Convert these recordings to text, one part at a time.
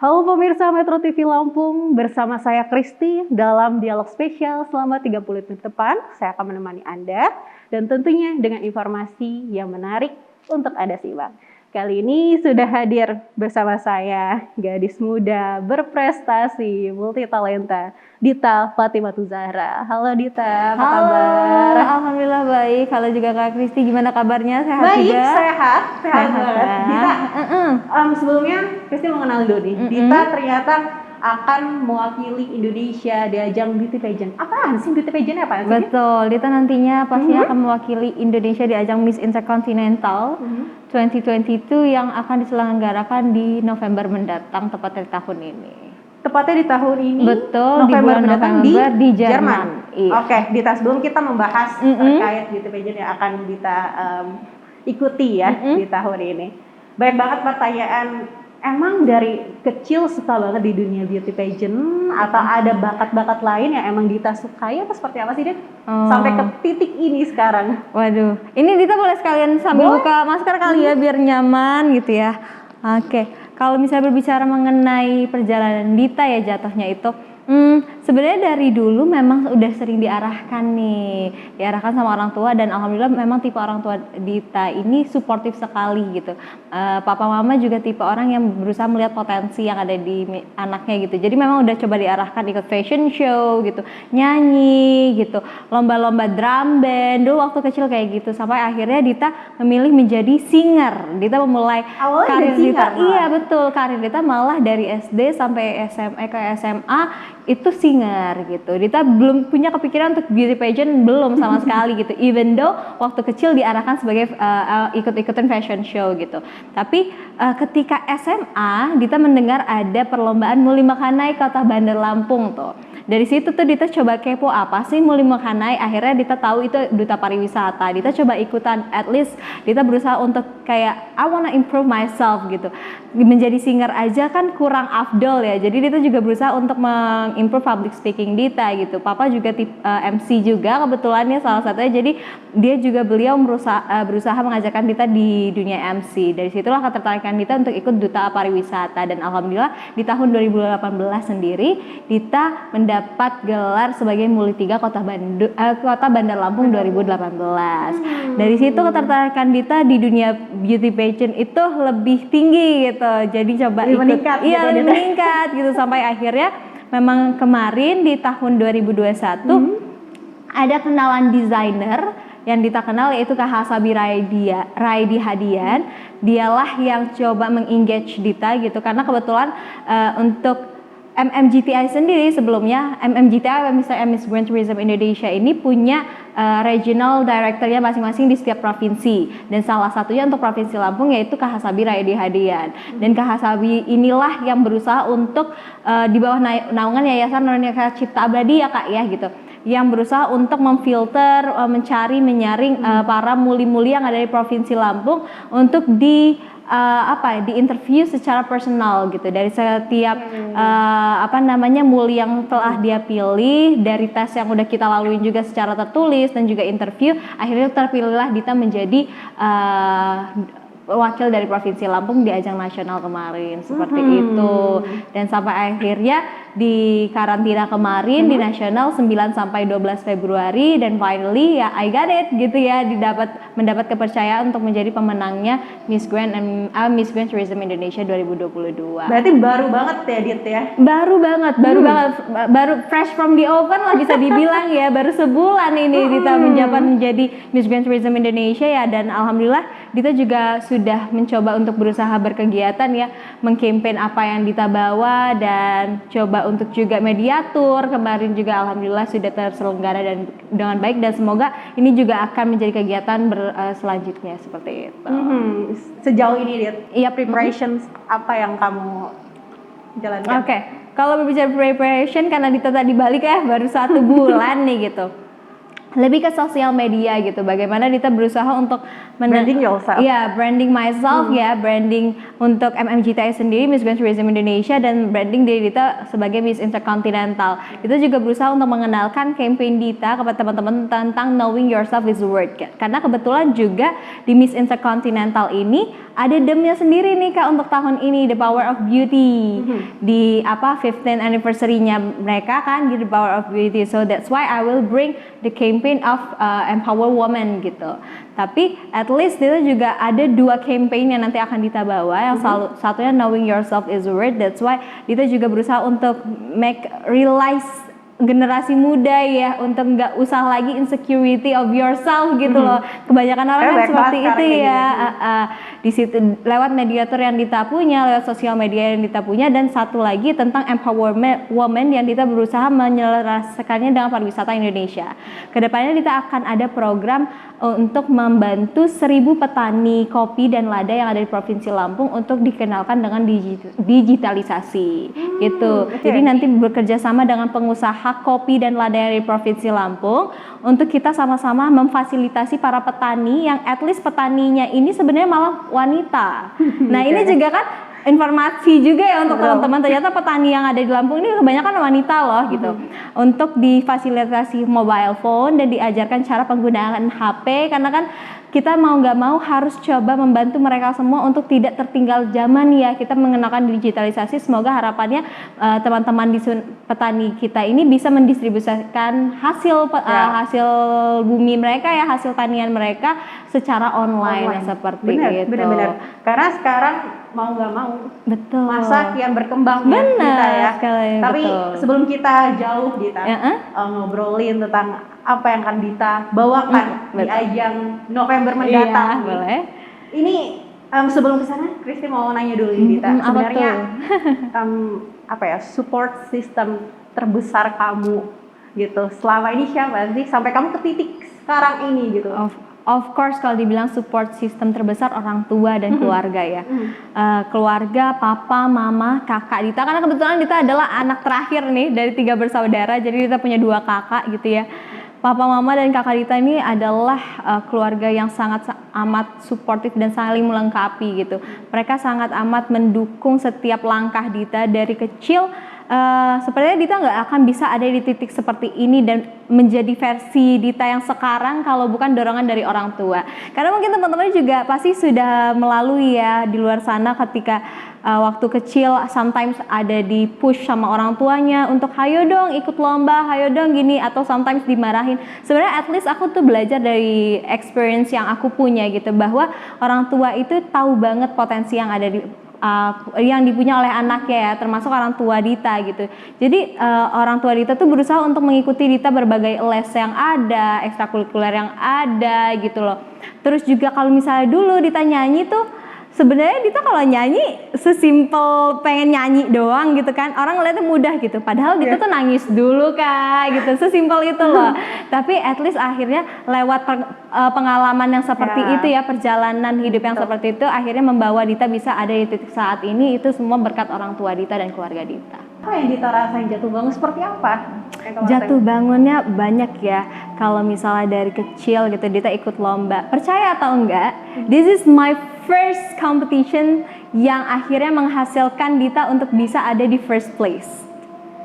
Halo pemirsa Metro TV Lampung, bersama saya Kristi dalam dialog spesial selama 30 menit depan. Saya akan menemani Anda dan tentunya dengan informasi yang menarik untuk Anda simak. Kali ini sudah hadir bersama saya gadis muda berprestasi, multitalenta, Dita Fatimatu Zahra. Halo Dita, apa kabar? Alhamdulillah baik. Halo juga Kak Kristi, gimana kabarnya? Sehat Baik, juga? sehat banget. Dita, sebelumnya Kristi mau kenal dulu nih. Dita ternyata akan mewakili Indonesia di ajang beauty pageant. Apaan sih beauty pageant, apaan sih? Betul, Dita nantinya pastinya akan mewakili Indonesia di ajang Miss Intercontinental 2022 yang akan diselenggarakan di November mendatang, tepatnya di tahun ini. Tepatnya di tahun ini. Betul, November di bulan mendatang November di Jerman. Iya. Oke, Dita, sebelum kita membahas terkait beauty pageant yang akan Dita ikuti ya di tahun ini. Banyak banget pertanyaan. Emang dari kecil suka banget di dunia beauty pageant atau ada bakat-bakat lain yang emang Dita sukai atau seperti apa sih, Dit? Sampai ke titik ini sekarang. Waduh, ini Dita boleh sekalian sambil buka masker kali ya biar nyaman gitu ya. Oke, kalau misalnya berbicara mengenai perjalanan Dita ya jatuhnya itu sebenarnya dari dulu memang udah sering diarahkan sama orang tua, dan alhamdulillah memang tipe orang tua Dita ini suportif sekali gitu. Papa mama juga tipe orang yang berusaha melihat potensi yang ada di anaknya gitu. Jadi memang udah coba diarahkan ikut fashion show gitu, nyanyi gitu, lomba-lomba drum band dulu waktu kecil kayak gitu, sampai akhirnya Dita memilih menjadi singer. Dita memulai karir Dita, iya betul, karir Dita malah dari SD sampai SMA itu singer gitu. Dita belum punya kepikiran untuk beauty pageant, belum sama sekali gitu. Even though waktu kecil diarahkan sebagai ikut-ikutan fashion show gitu. Tapi ketika SMA Dita mendengar ada perlombaan Muli Mekanai Kota Bandar Lampung tuh. Dari situ tuh Dita coba kepo apa sih Muli Mekanai. Akhirnya Dita tahu itu duta pariwisata. Dita coba ikutan, at least Dita berusaha untuk kayak I wanna improve myself gitu. Menjadi singer aja kan kurang afdol ya. Jadi Dita juga berusaha untuk improve public speaking Dita gitu. Papa juga MC juga kebetulannya salah satunya. Jadi beliau berusaha mengajarkan Dita di dunia MC. Dari situlah ketertarikan Dita untuk ikut duta pariwisata, dan alhamdulillah di tahun 2018 sendiri Dita mendapat gelar sebagai Muli 3 Kota Bandar Lampung 2018. Dari situ ketertarikan Dita di dunia beauty pageant itu lebih tinggi gitu. Jadi coba lebih meningkat gitu sampai akhirnya memang kemarin di tahun 2021 ada kenalan desainer yang Dita kenal, yaitu Kak Hasabi Raidi Hadian. Dialah yang coba mengengage Dita gitu, karena kebetulan untuk MMGTI sendiri sebelumnya, MMGTI Miss Grand Tourism Indonesia ini punya regional directornya masing-masing di setiap provinsi, dan salah satunya untuk provinsi Lampung yaitu Kak Hasabi Raidi Hadian. Dan Kak Hasabi inilah yang berusaha untuk di bawah naungan Yayasan Noneka Cipta Abadi ya Kak ya gitu, yang berusaha untuk memfilter, mencari, menyaring para muli-muli yang ada di provinsi Lampung untuk di interview secara personal gitu dari setiap muli yang telah dia pilih, dari tes yang udah kita laluin juga secara tertulis dan juga interview. Akhirnya terpilihlah Dita menjadi wakil dari Provinsi Lampung di ajang nasional kemarin seperti itu. Dan sampai akhirnya di karantina kemarin di nasional 9 sampai 12 Februari, dan finally ya I got it gitu ya, mendapat kepercayaan untuk menjadi pemenangnya Miss Grand Tourism Indonesia 2022. Berarti baru banget ya Dit ya? Baru banget, baru fresh from the oven lah bisa dibilang ya, baru sebulan ini Dita menjabat menjadi Miss Grand Tourism Indonesia ya, dan alhamdulillah Dita juga sudah mencoba untuk berusaha berkegiatan ya, mengkampanye apa yang Dita bawa, dan coba untuk juga mediatur. Kemarin juga alhamdulillah sudah terselenggara dan dengan baik, dan semoga ini juga akan menjadi kegiatan selanjutnya seperti itu. Sejauh ini Dit, preparations apa yang kamu jalankan? Oke, kalau berbicara preparation, karena Dita tadi balik ya baru 1 bulan nih gitu. lebih ke sosial media gitu. Bagaimana Dita berusaha untuk Branding yourself. Ya, branding myself ya, branding untuk MMGTI sendiri, Miss Grand Tourism Indonesia, dan branding diri Dita sebagai Miss Intercontinental. Itu juga berusaha untuk mengenalkan campaign Dita kepada teman-teman tentang knowing yourself is worth. Karena kebetulan juga di Miss Intercontinental ini ada demnya sendiri nih Kak untuk tahun ini, The Power of Beauty. Di 15th anniversary-nya mereka kan di The Power of Beauty. So that's why I will bring the campaign of Empower Women gitu. Tapi at least Dita juga ada 2 campaign yang nanti akan Dita bawa. Yang satunya Knowing Yourself is Worth. That's why Dita juga berusaha untuk make realize generasi muda ya, untuk nggak usah lagi insecurity of yourself gitu loh. Kebanyakan orang kan seperti itu ya. Di situ lewat mediator yang Dita punya, lewat sosial media yang Dita punya, dan satu lagi tentang empowerment women yang Dita berusaha menyelesaikannya dengan pariwisata Indonesia. Kedepannya Dita akan ada program untuk membantu 1000 petani kopi dan lada yang ada di Provinsi Lampung untuk dikenalkan dengan digitalisasi gitu. Jadi nanti bekerja sama dengan pengusaha kopi dan lada yang ada di Provinsi Lampung untuk kita sama-sama memfasilitasi para petani yang at least petaninya ini sebenarnya malah wanita. Nah, ini juga kan informasi juga ya untuk teman-teman, ternyata petani yang ada di Lampung ini kebanyakan wanita loh gitu. Untuk difasilitasi mobile phone dan diajarkan cara penggunaan HP, karena kan kita mau nggak mau harus coba membantu mereka semua untuk tidak tertinggal zaman ya. Kita mengenalkan digitalisasi, semoga harapannya teman-teman di petani kita ini bisa mendistribusikan hasil hasil bumi mereka ya, hasil tanian mereka secara online. Seperti itu. Benar-benar. Karena sekarang mau nggak mau masa yang berkembang kita ya. Tapi sebelum kita jauh Dita ngobrolin tentang apa yang akan Dita bawakan di ajang November mendatang. Boleh. Ini sebelum ke sana, Kristi mau nanya dulu Dita. Sebenarnya apa ya, support system terbesar kamu gitu selama ini siapa sih sampai kamu ke titik sekarang ini gitu? Of course, kalau dibilang support system terbesar orang tua dan keluarga ya. Keluarga, papa, mama, kakak Dita. Karena kebetulan Dita adalah anak terakhir nih dari 3 bersaudara. Jadi Dita punya 2 kakak gitu ya. Papa, mama, dan kakak Dita ini adalah keluarga yang sangat amat suportif dan saling melengkapi gitu. Mereka sangat amat mendukung setiap langkah Dita dari kecil. Sepertinya Dita nggak akan bisa ada di titik seperti ini dan menjadi versi Dita yang sekarang kalau bukan dorongan dari orang tua. Karena mungkin teman-teman juga pasti sudah melalui ya di luar sana ketika waktu kecil sometimes ada di push sama orang tuanya untuk hayo dong ikut lomba, hayo dong gini, atau sometimes dimarahin. Sebenarnya at least aku tuh belajar dari experience yang aku punya gitu, bahwa orang tua itu tahu banget potensi yang ada di yang dipunya oleh anaknya ya, termasuk orang tua Dita gitu. Jadi orang tua Dita tuh berusaha untuk mengikuti Dita berbagai les yang ada, ekstrakurikuler yang ada gitu loh. Terus juga kalau misalnya dulu Dita nyanyi tuh, sebenarnya Dita kalau nyanyi sesimpel pengen nyanyi doang gitu kan, orang ngeliatnya mudah gitu, padahal Dita tuh nangis dulu Kak gitu, sesimpel itu loh. Tapi at least akhirnya lewat pengalaman yang seperti itu ya, perjalanan hidup yang seperti itu akhirnya membawa Dita bisa ada di titik saat ini. Itu semua berkat orang tua Dita dan keluarga Dita. Apa yang Dita rasain jatuh bangun seperti apa? Jatuh bangunnya banyak ya. Kalau misalnya dari kecil gitu Dita ikut lomba, percaya atau enggak, this is my first competition yang akhirnya menghasilkan Dita untuk bisa ada di first place.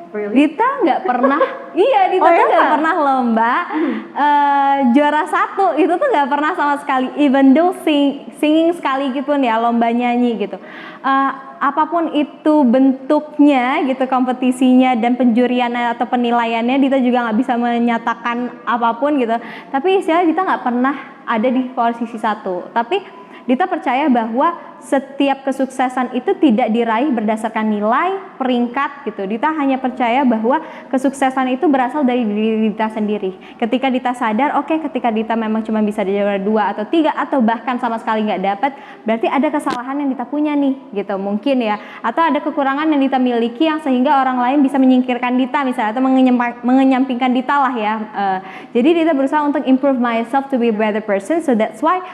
Really? Dita nggak pernah, Dita tuh nggak pernah lomba juara 1, itu tuh nggak pernah sama sekali. Even though singing sekali gitu ya, lomba nyanyi gitu. Apapun itu bentuknya gitu, kompetisinya dan penjuriannya atau penilaiannya, Dita juga nggak bisa menyatakan apapun gitu. Tapi istilahnya Dita nggak pernah ada di posisi 1. Tapi Dita percaya bahwa setiap kesuksesan itu tidak diraih berdasarkan nilai, peringkat gitu. Dita hanya percaya bahwa kesuksesan itu berasal dari diri Dita sendiri. Ketika Dita sadar, ketika Dita memang cuma bisa di juara 2 atau 3 atau bahkan sama sekali nggak dapat, berarti ada kesalahan yang Dita punya nih gitu, mungkin ya. Atau ada kekurangan yang Dita miliki yang sehingga orang lain bisa menyingkirkan Dita misalnya, atau mengenyampingkan Dita lah ya. Jadi Dita berusaha untuk improve myself to be a better person, so that's why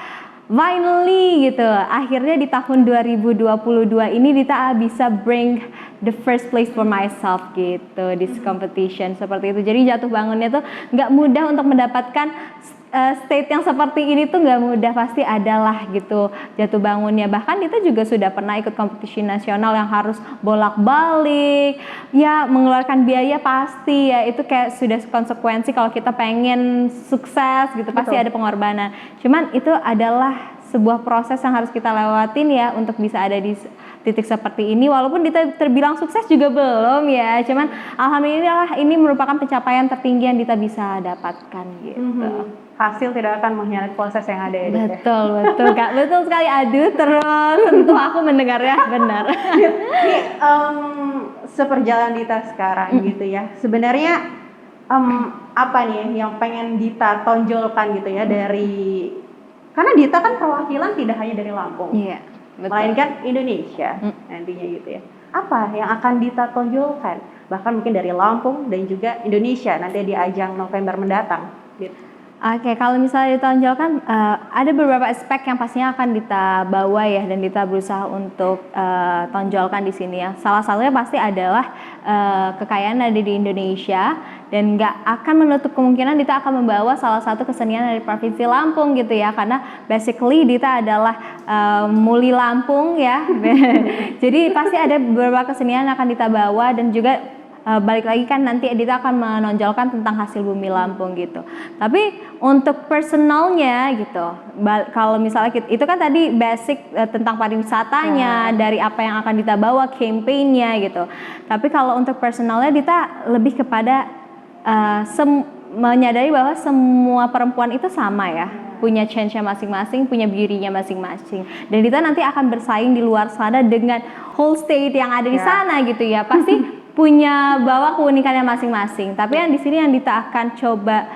finally gitu, akhirnya di tahun 2022 ini Dita bisa bring the first place for myself gitu di competition seperti itu. Jadi jatuh bangunnya tuh nggak mudah untuk mendapatkan state yang seperti ini tuh nggak mudah, pasti adalah gitu jatuh bangunnya. Bahkan kita juga sudah pernah ikut kompetisi nasional yang harus bolak-balik, ya mengeluarkan biaya pasti ya, itu kayak sudah konsekuensi kalau kita pengen sukses gitu, pasti ada pengorbanan. Cuman itu adalah sebuah proses yang harus kita lewatin ya untuk bisa ada di titik seperti ini. Walaupun Dita terbilang sukses juga belum ya, cuman alhamdulillah ini merupakan pencapaian tertinggi yang Dita bisa dapatkan gitu. Hasil tidak akan mengkhianati proses yang ada ya, Dita. Betul Kak, betul sekali. Aduh, terus tentu aku mendengarnya benar. Ini seperjalanan Dita sekarang gitu ya. Sebenarnya apa nih yang pengen Dita tonjolkan gitu ya dari, karena Dita kan perwakilan tidak hanya dari Lampung, melainkan Indonesia nantinya gitu ya. Apa yang akan Dita tonjolkan bahkan mungkin dari Lampung dan juga Indonesia nanti di ajang November mendatang gitu. Oke, kalau misalnya ditonjolkan, ada beberapa aspek yang pastinya akan Dita bawa ya, dan Dita berusaha untuk tonjolkan di sini ya. Salah satunya pasti adalah kekayaan ada di Indonesia, dan nggak akan menutup kemungkinan Dita akan membawa salah satu kesenian dari Provinsi Lampung gitu ya, karena basically Dita adalah muli Lampung ya. Jadi pasti ada beberapa kesenian yang akan Dita bawa, dan juga balik lagi kan nanti Dita akan menonjolkan tentang hasil bumi Lampung gitu. Tapi untuk personalnya gitu, kalau misalnya itu kan tadi basic tentang pariwisatanya, dari apa yang akan Dita bawa, campaign-nya gitu. Tapi kalau untuk personalnya Dita lebih kepada menyadari bahwa semua perempuan itu sama ya, punya chance-nya masing-masing, punya beauty-nya masing-masing. Dan Dita nanti akan bersaing di luar sana dengan whole state yang ada di sana gitu ya. Pasti punya bawa keunikannya masing-masing. Tapi yang di sini yang Dita akan coba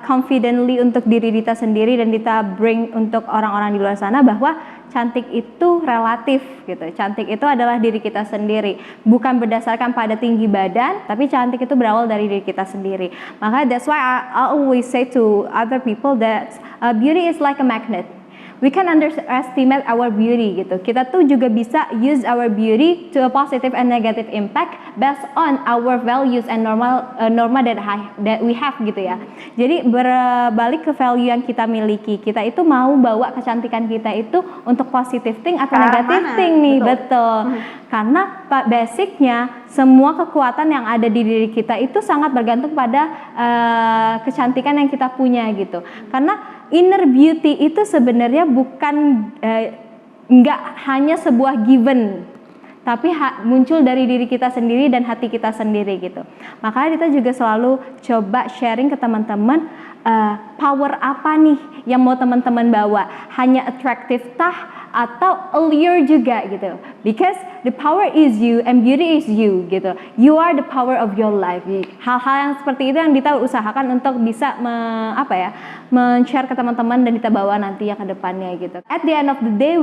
confidently untuk diri Dita sendiri, dan Dita bring untuk orang-orang di luar sana bahwa cantik itu relatif gitu. Cantik itu adalah diri kita sendiri, bukan berdasarkan pada tinggi badan, tapi cantik itu berawal dari diri kita sendiri. Maka that's why I always say to other people that beauty is like a magnet. We can underestimate our beauty gitu. Kita tuh juga bisa use our beauty to a positive and negative impact based on our values and norma that we have gitu ya. Jadi berbalik ke value yang kita miliki. Kita itu mau bawa kecantikan kita itu untuk positive thing atau negative thing nih, betul. Karena basicnya semua kekuatan yang ada di diri kita itu sangat bergantung pada kecantikan yang kita punya gitu. Karena inner beauty itu sebenarnya bukan nggak hanya sebuah given, tapi muncul dari diri kita sendiri dan hati kita sendiri gitu. Makanya kita juga selalu coba sharing ke teman-teman, power apa nih yang mau teman-teman bawa, hanya attractive tah atau allure juga gitu. Because the power is you and beauty is you gitu. You are the power of your life. Hal-hal yang seperti itu yang Dita usahakan untuk bisa men-share ke teman-teman dan Dita bawa nanti ya ke depannya gitu. At the end of the day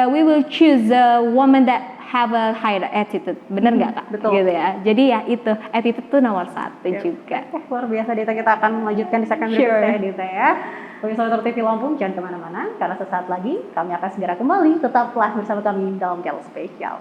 we will choose a woman that have a higher attitude. Bener nggak Kak? Betul. Gitu ya. Jadi ya itu, attitude tuh nomor satu juga. Luar biasa Dita, kita akan melanjutkan di segmen berikutnya Dita ya. Pemirsa Metro TV Lampung, jangan kemana-mana, karena sesaat lagi kami akan segera kembali. Tetaplah bersama kami dalam Dialog Spesial.